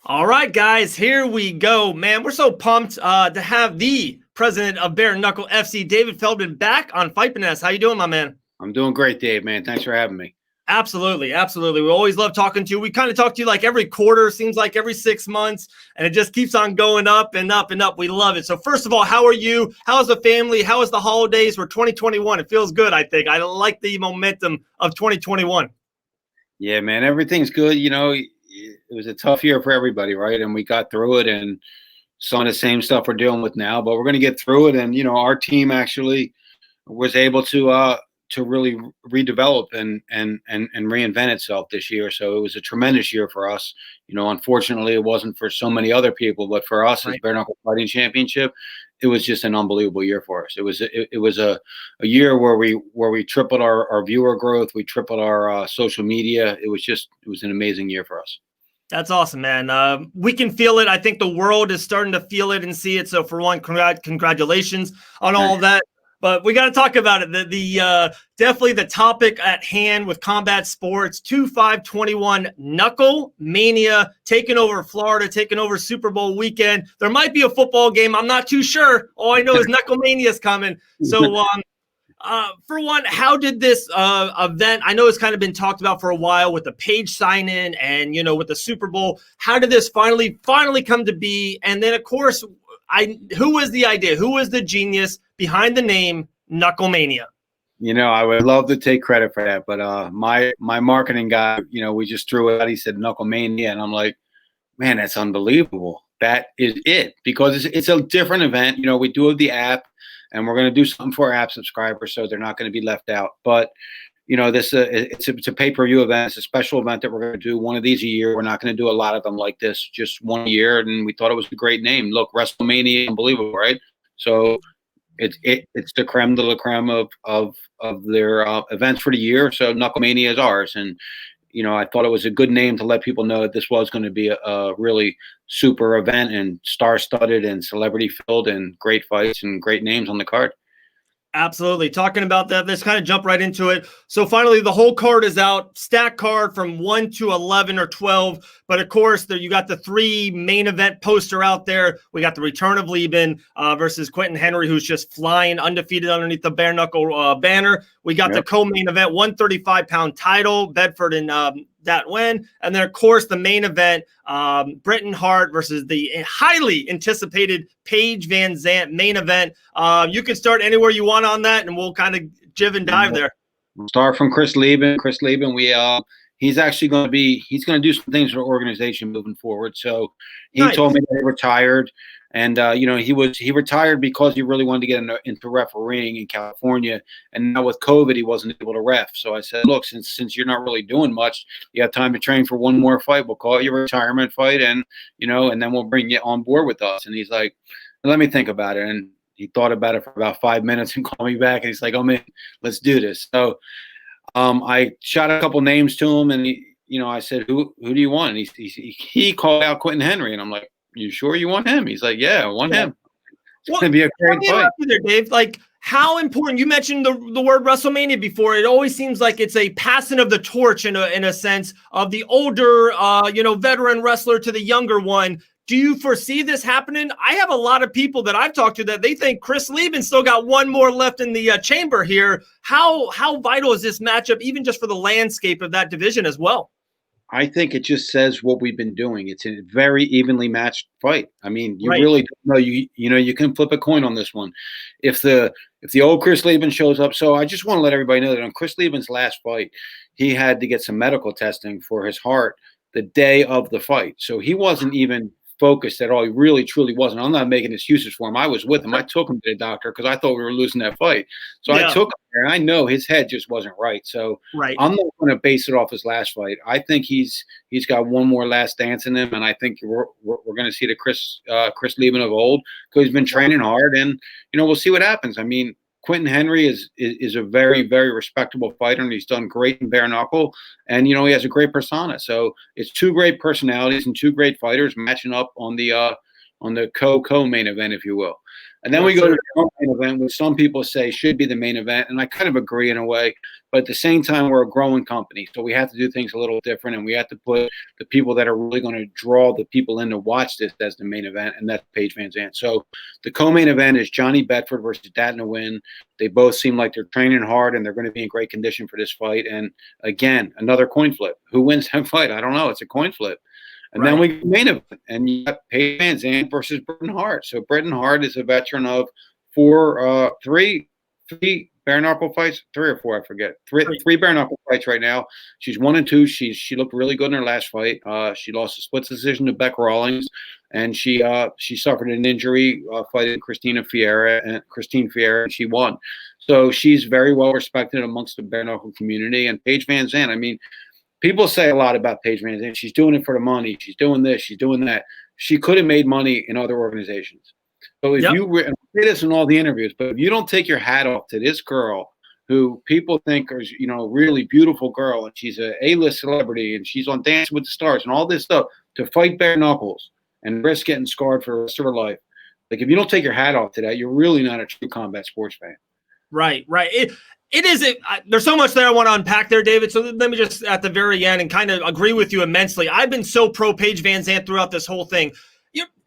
All right, guys, here we go. Man, we're so pumped to have the president of Bare Knuckle FC, David Feldman, back on Fight Finesse. How you doing, my man? I'm doing great, Dave, man. Thanks for having me. Absolutely, absolutely. We always love talking to you. We kind of talk to you like every quarter, seems like every 6 months, and it just keeps on going up and up and up. We love it. So first of all, how are you? How's the family? How is the holidays for 2021? It feels good, I think. I like the momentum of 2021. Yeah, man, everything's good. It was a tough year for everybody, right? And we got through it, and some of the same stuff we're dealing with now, but we're going to get through it. And our team actually was able to really redevelop and reinvent itself this year. So it was a tremendous year for us. Unfortunately, it wasn't for so many other people, but for us as Bare Knuckle Fighting Championship, it was just an unbelievable year for us. It was a year where we tripled our viewer growth, we tripled our social media. It was an amazing year for us. That's awesome, man. We can feel it. I think the world is starting to feel it and see it. So for one, congratulations on all of that. But we got to talk about it. The definitely the topic at hand with combat sports, 2/5/21 KnuckleMania taking over Florida, taking over Super Bowl weekend. There might be a football game. I'm not too sure. All I know is KnuckleMania is coming. So for one, how did this event, I know it's kind of been talked about for a while with the Paige sign-in and, with the Super Bowl. How did this finally come to be? And then, of course, who was the idea? Who was the genius behind the name KnuckleMania? I would love to take credit for that, but my marketing guy, we just threw it out. He said KnuckleMania, and I'm like, man, that's unbelievable. That is it, because it's a different event. We do have the app, and we're going to do something for our app subscribers, so they're not going to be left out. But it's a pay-per-view event. It's a special event that we're going to do one of these a year. We're not going to do a lot of them like this, just one year. And we thought it was a great name. Look, WrestleMania, unbelievable, right? So it's the creme de la creme of their events for the year. So KnuckleMania is ours, and I thought it was a good name to let people know that this was going to be a really super event and star-studded and celebrity-filled and great fights and great names on the card. Absolutely. Talking about that, let's kind of jump right into it. So finally, the whole card is out, stack card from 1 to 11 or 12. But of course, you got the 3 main event poster out there. We got the return of Lieben versus Quentin Henry, who's just flying undefeated underneath the bare knuckle banner. We got the co-main event, 135-pound title, Bedford and that win. And then, of course, the main event, Britton Hart versus the highly anticipated Paige Van Zant main event. You can start anywhere you want on that, and we'll kind of jive and dive there. We'll start from Chris Lieben. Chris Lieben, he's actually going to do some things for the organization moving forward. So he told me that he retired. And, he retired because he really wanted to get into refereeing in California. And now with COVID, he wasn't able to ref. So I said, look, since you're not really doing much, you have time to train for one more fight. We'll call it your retirement fight. And, and then we'll bring you on board with us. And he's like, let me think about it. And he thought about it for about 5 minutes and called me back. And he's like, oh, man, let's do this. So I shot a couple names to him. And, I said, who do you want? And he called out Quentin Henry. And I'm like, you sure you want him? He's like, yeah, I want him. It's going to be a great fight. There, Dave. Like, how important, you mentioned the word WrestleMania before. It always seems like it's a passing of the torch in a sense of the older, veteran wrestler to the younger one. Do you foresee this happening? I have a lot of people that I've talked to that they think Chris Lieben still got one more left in the chamber here. How vital is this matchup, even just for the landscape of that division as well? I think it just says what we've been doing. It's a very evenly matched fight. I mean, you really don't know. You can flip a coin on this one. If the old Chris Lieben shows up, so I just want to let everybody know that on Chris Lieben's last fight, he had to get some medical testing for his heart the day of the fight. So he wasn't even focused at all. He really, truly wasn't. I'm not making excuses for him. I was with him. I took him to the doctor because I thought we were losing that fight. So I took him there, and I know his head just wasn't right. So I'm not going to base it off his last fight. I think he's got one more last dance in him, and I think we're going to see the Chris Lieben of old, because he's been training hard, and we'll see what happens. I mean, Quentin Henry is a very, very respectable fighter, and he's done great in bare knuckle, and he has a great persona. So it's 2 great personalities and 2 great fighters matching up on the co-main event, if you will. And then we go to the main event, which some people say should be the main event, and I kind of agree in a way. But at the same time, we're a growing company, so we have to do things a little different, and we have to put the people that are really going to draw the people in to watch this as the main event, and that's Paige Van Zant. So the co-main event is Johnny Bedford versus Datna Win. They both seem like they're training hard, and they're going to be in great condition for this fight. And again, another coin flip. Who wins that fight? I don't know. It's a coin flip. And then we main event, and you got Paige Van Zant versus Britton Hart. So Britton Hart is a veteran of three bare knuckle fights, 3 or 4, I forget. Three bare knuckle fights right now. She's 1-2. She looked really good in her last fight. She lost a split decision to Beck Rawlings, and she suffered an injury fighting Christine Fierra, and she won. So she's very well respected amongst the bare knuckle community. And Paige Van Zant, I mean, people say a lot about Paige Van Zant. She's doing it for the money. She's doing this. She's doing that. She could have made money in other organizations. So if you and I say this in all the interviews, but if you don't take your hat off to this girl who people think is, really beautiful girl, and she's a A-list celebrity, and she's on Dancing with the Stars and all this stuff, to fight bare knuckles and risk getting scarred for the rest of her life. Like, if you don't take your hat off to that, you're really not a true combat sports fan. Right. It is. There's so much there I want to unpack there, David. So let me just at the very end and kind of agree with you immensely. I've been so pro Paige Van Zant throughout this whole thing.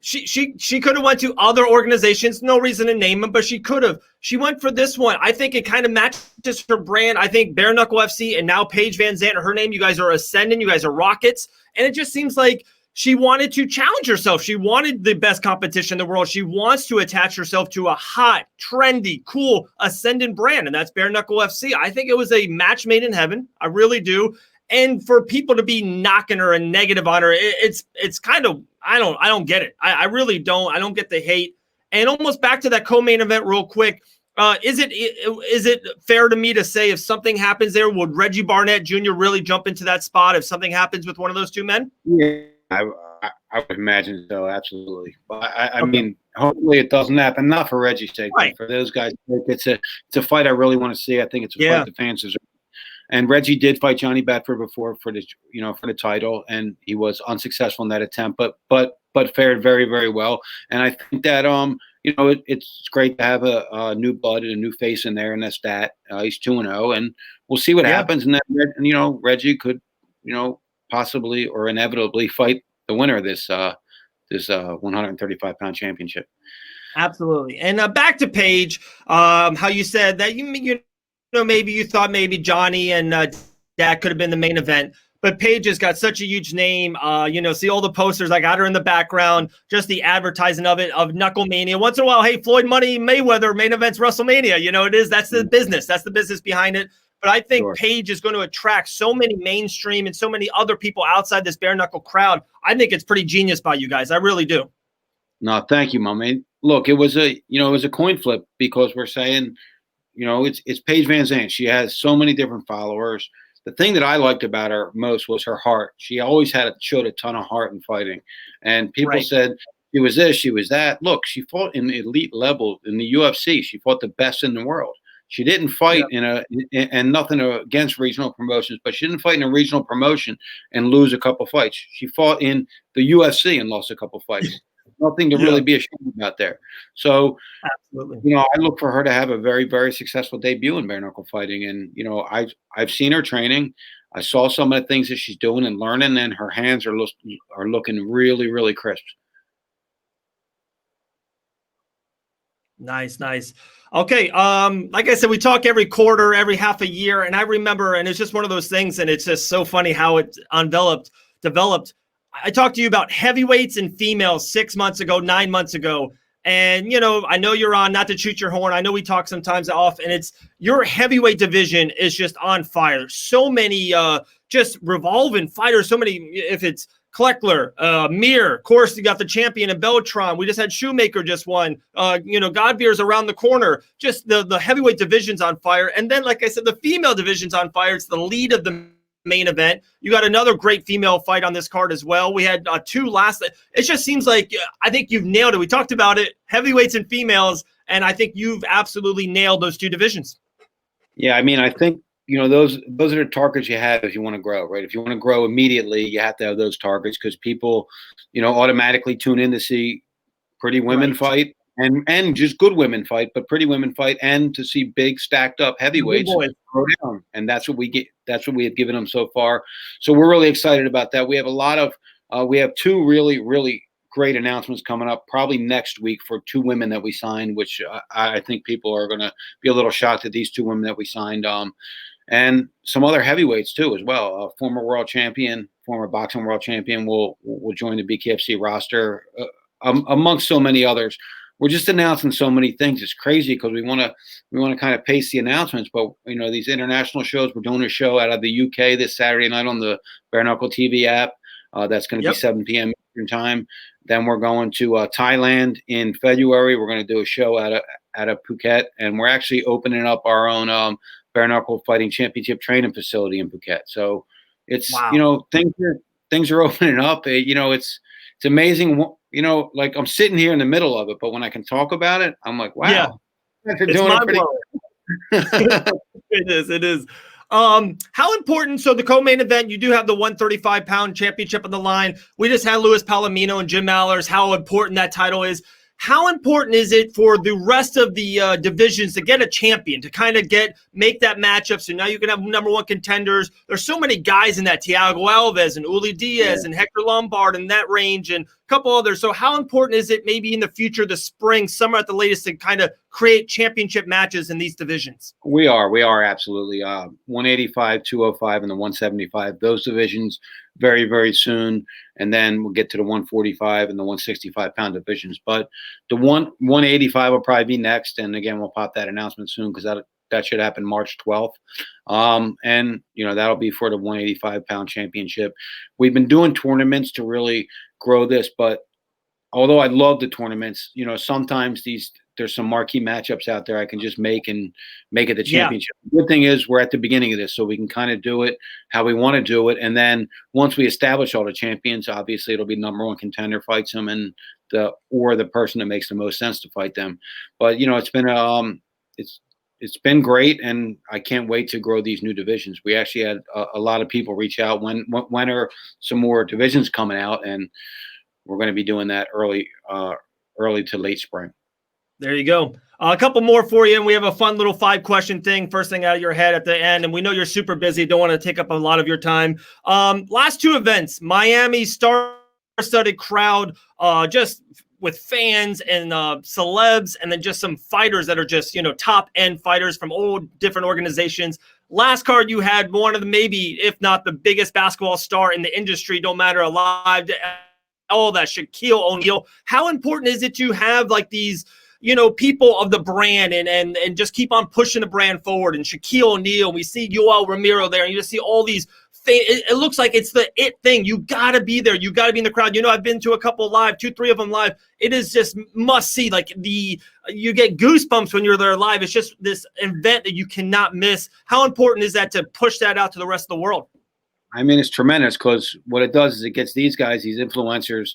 She could have went to other organizations. No reason to name them, but she could have. She went for this one. I think it kind of matches her brand. I think Bare Knuckle FC and now Paige Van Zant, her name. You guys are ascending. You guys are rockets, and it just seems like she wanted to challenge herself. She wanted the best competition in the world. She wants to attach herself to a hot, trendy, cool, ascendant brand, and that's Bare Knuckle FC. I think it was a match made in heaven. I really do. And for people to be knocking her and negative on her, it's kind of, I don't get it. I really don't. I don't get the hate. And almost back to that co-main event real quick. Is it fair to me to say if something happens there, would Reggie Barnett Jr. really jump into that spot if something happens with one of those two men? Yeah. I would imagine so, absolutely. But I mean, hopefully it doesn't happen. Not for Reggie's sake, but for those guys. It's a fight I really want to see. I think it's a fight the fans deserve. And Reggie did fight Johnny Bedford before for the title, and he was unsuccessful in that attempt, but fared very, very well. And I think that it's great to have a new blood and a new face in there, and that's that. He's 2-0, and we'll see what happens. And then Reggie could possibly or inevitably fight the winner of this 135-pound championship. Absolutely. And back to Paige, how you said that maybe you thought maybe Johnny and that could have been the main event, but Paige has got such a huge name. See all the posters. I got her in the background, just the advertising of KnuckleMania. Once in a while, hey, Floyd Money Mayweather main events WrestleMania. It is. That's the business. That's the business behind it. But I think Paige is going to attract so many mainstream and so many other people outside this bare knuckle crowd. I think it's pretty genius by you guys. I really do. No, thank you, Mom. Look, it was a coin flip because we're saying, it's Paige Van Zant. She has so many different followers. The thing that I liked about her most was her heart. She always showed a ton of heart in fighting. And people said she was this, she was that. Look, she fought in the elite level in the UFC. She fought the best in the world. She didn't fight and nothing against regional promotions, but she didn't fight in a regional promotion and lose a couple fights. She fought in the UFC and lost a couple fights. Nothing to really be ashamed about there. So, absolutely, I look for her to have a very, very successful debut in bare knuckle fighting. And I've seen her training. I saw some of the things that she's doing and learning, and her hands are looking really, really crisp. Nice. Okay. Like I said, we talk every quarter, every half a year. And I remember, and it's just one of those things. And it's just so funny how it developed. I talked to you about heavyweights and females 6 months ago, 9 months ago. And, I know you're on, not to toot your horn. I know we talk sometimes off, and it's your heavyweight division is just on fire. So many just revolving fighters. So many, if it's Kleckler, Mir, of course, you got the champion in Beltron. We just had Shoemaker just won. Godbeer's around the corner. Just the heavyweight division's on fire. And then, like I said, the female division's on fire. It's the lead of the main event. You got another great female fight on this card as well. We had two last. It just seems like I think you've nailed it. We talked about it, heavyweights and females, and I think you've absolutely nailed those two divisions. Yeah, I mean, I think those are the targets you have if you want to grow, right? If you want to grow immediately, you have to have those targets because people, automatically tune in to see pretty women fight. and just good women fight, but pretty women fight, and to see big stacked up heavyweights throw down. And that's what we get. That's what we have given them so far. So we're really excited about that. We have a lot of we have two really, really great announcements coming up probably next week for two women that we signed, which I think people are going to be a little shocked at these two women that we signed. And some other heavyweights too, as well. Former world champion, former boxing world champion will join the BKFC roster, amongst so many others. We're just announcing so many things. It's crazy because we want to kind of pace the announcements. But these international shows, we're doing a show out of the UK this Saturday night on the Bare Knuckle TV app. That's going to be 7 p.m. Eastern time. Then we're going to Thailand in February. We're going to do a show out of Phuket, and we're actually opening up our own Bare Knuckle Fighting Championship training facility in Phuket. So it's things are opening up. It's amazing. Like I'm sitting here in the middle of it, but when I can talk about it, I'm like, wow, they're doing it pretty well. It is. How important? So the co-main event, you do have the 135-pound championship on the line. We just had Luis Palomino and Jim Mallers. How important that title is. How important is it for the rest of the divisions to get a champion, to kind of make that matchup so now you can have number one contenders? There's so many guys in that, Thiago Alves and Uli Diaz and Hector Lombard in that range and a couple others. So how important is it maybe in the future, the spring, summer at the latest, to kind of create championship matches in these divisions? We are absolutely 185, 205, and the 175. Those divisions very, very soon. And then we'll get to the 145 and the 165-pound divisions. But the 185 will probably be next. And again, we'll pop that announcement soon because that should happen March 12th. And that'll be for the 185-pound championship. We've been doing tournaments to really grow this, but although I love the tournaments, sometimes there's some marquee matchups out there I can just make it the championship. The good thing is we're at the beginning of this, so we can kind of do it how we want to do it. And then once we establish all the champions, obviously it'll be number one contender fights them and the person that makes the most sense to fight them. But it's been great, and I can't wait to grow these new divisions. We actually had a lot of people reach out when are some more divisions coming out, and we're going to be doing that early to late spring. There you go. A couple more for you, and we have a fun little 5-question thing. First thing out of your head at the end, and we know you're super busy. Don't want to take up a lot of your time. Last two events, Miami star-studded crowd, just with fans and celebs, and then just some fighters that are just top-end fighters from all different organizations. Last card, you had one of the maybe, if not the biggest basketball star in the industry, don't matter, alive, all that, Shaquille O'Neal. How important is it to have like these people of the brand and just keep on pushing the brand forward? And Shaquille O'Neal, we see Yoel Romero there, and you just see all these it looks like it's the it thing. You got to be there. You got to be in the crowd. I've been to a couple live, 2-3 of them live. It is just must see. Like you get goosebumps when you're there live. It's just this event that you cannot miss. How important is that to push that out to the rest of the world? I mean, it's tremendous because what it does is it gets these guys, these influencers,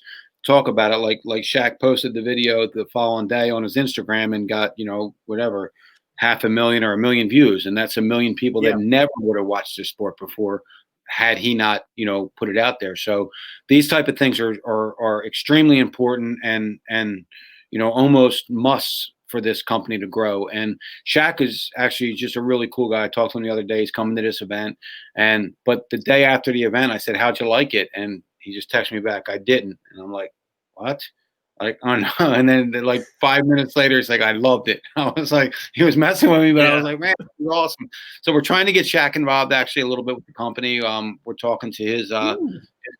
talk about it. Like Shaq posted the video the following day on his Instagram and got, 500,000 or 1 million views. And that's 1 million people that never would have watched this sport before had he not, put it out there. So these type of things are extremely important and almost musts for this company to grow. And Shaq is actually just a really cool guy. I talked to him the other day. He's coming to this event. But the day after the event, I said, "How'd you like it?" And he just texted me back, "I didn't." And I'm like, "What?" Like, oh no. And then like 5 minutes later, it's like, "I loved it." I was like, he was messing with me, but I was like, "Man, it was awesome." So we're trying to get Shaq involved actually a little bit with the company. We're talking to his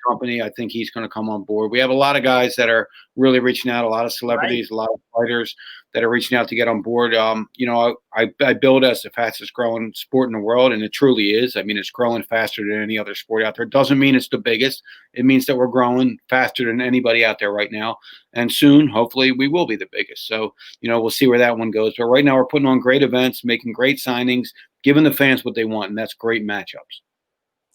company. I think he's going to come on board. We have a lot of guys that are really reaching out, a lot of celebrities, a lot of fighters that are reaching out to get on board. I build as the fastest growing sport in the world, and it truly is. I mean, it's growing faster than any other sport out there. It doesn't mean it's the biggest. It means that we're growing faster than anybody out there right now. And soon, hopefully, we will be the biggest. So, we'll see where that one goes. But right now, we're putting on great events, making great signings, giving the fans what they want, and that's great matchups.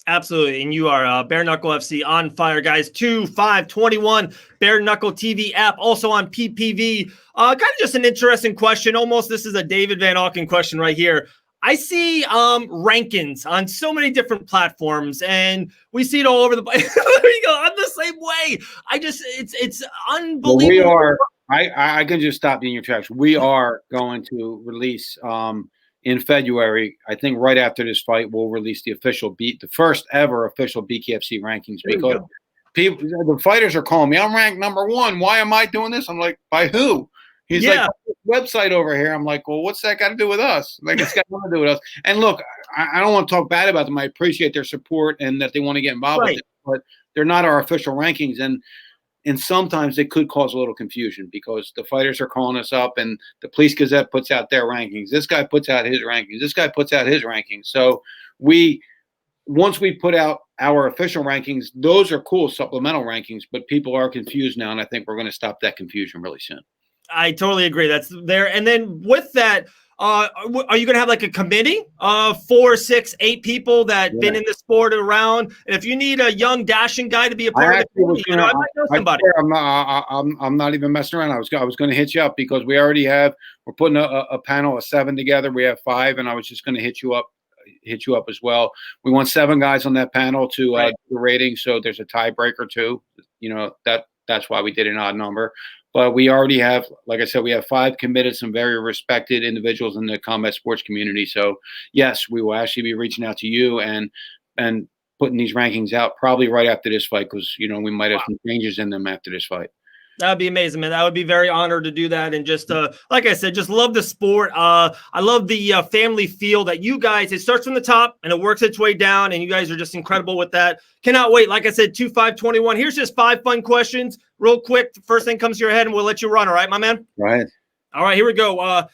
Absolutely. And you are Bare Knuckle FC on fire, guys. 2/5/21 Bare Knuckle TV app, also on PPV. Kind of just an interesting question. Almost this is a David Van Auken question right here. I see rankings on so many different platforms, and we see it all over the place. There you go. I'm the same way. It's unbelievable. Well, I can just stop you in your tracks. We are going to release in February. I think right after this fight, we'll release the first ever official BKFC rankings, because the fighters are calling me. I'm ranked #1. Why am I doing this? I'm like, by who? He's like, website over here. I'm like, well, what's that got to do with us? Like, it's got nothing to do with us. And look, I don't want to talk bad about them. I appreciate their support and that they want to get involved with it, but they're not our official rankings. And sometimes it could cause a little confusion because the fighters are calling us up and the Police Gazette puts out their rankings. This guy puts out his rankings. This guy puts out his rankings. So once we put out our official rankings, those are cool supplemental rankings, but people are confused now, and I think we're going to stop that confusion really soon. I totally agree. That's there. And then with that, are you going to have like a committee of 4, 6, 8 people that been in the sport around? And if you need a young dashing guy to be a part of the committee, I might know somebody. I'm not even messing around. I was going to hit you up because we're putting a panel of 7 together. We have 5, and I was just going to hit you up as well. We want 7 guys on that panel to do the rating, so there's a tiebreaker too. You know, that's why we did an odd number. But we already have, like I said, we have 5 committed, some very respected individuals in the combat sports community. So yes, we will actually be reaching out to you and putting these rankings out probably right after this fight, because we might have some changes in them after this fight. That'd be amazing, man. I would be very honored to do that. And just like I said, just love the sport. I love the family feel that you guys, it starts from the top and it works its way down. And you guys are just incredible with that. Cannot wait. Like I said, 2-5-21. Here's just 5 fun questions real quick. First thing comes to your head and we'll let you run. All right, my man? Right. All right, here we go.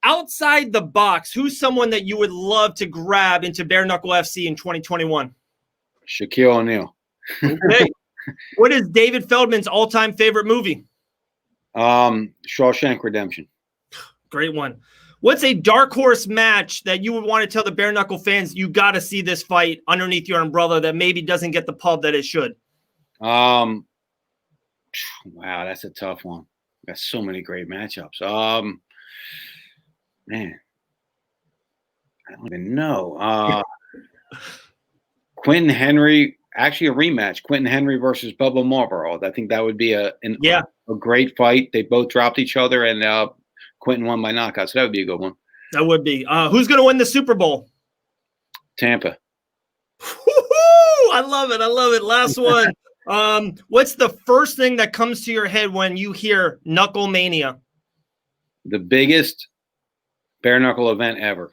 Outside the box, who's someone that you would love to grab into Bare Knuckle FC in 2021? Shaquille O'Neal. Okay. What is David Feldman's all-time favorite movie? Shawshank Redemption. Great one. What's a dark horse match that you would want to tell the Bare Knuckle fans you got to see this fight underneath your umbrella that maybe doesn't get the pub that it should? Wow, that's a tough one. Got so many great matchups. Man, I don't even know. Quentin Henry. Actually, a rematch: Quentin Henry versus Bubba Marlboro. I think that would be a great fight. They both dropped each other, and Quentin won by knockout, so that would be a good one. That would be. Who's going to win the Super Bowl? Tampa. Woo-hoo! I love it. I love it. Last one. What's the first thing that comes to your head when you hear KnuckleMania? The biggest bare knuckle event ever.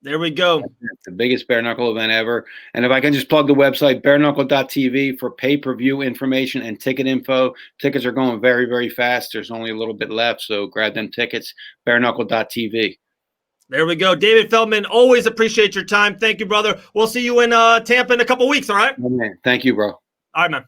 There we go. The biggest bare knuckle event ever. And if I can just plug the website, bareknuckle.tv, for pay-per-view information and ticket info. Tickets are going very, very fast. There's only a little bit left, so grab them tickets, bareknuckle.tv. There we go. David Feldman, always appreciate your time. Thank you, brother. We'll see you in Tampa in a couple weeks, all right? Oh, man. Thank you, bro. All right, man.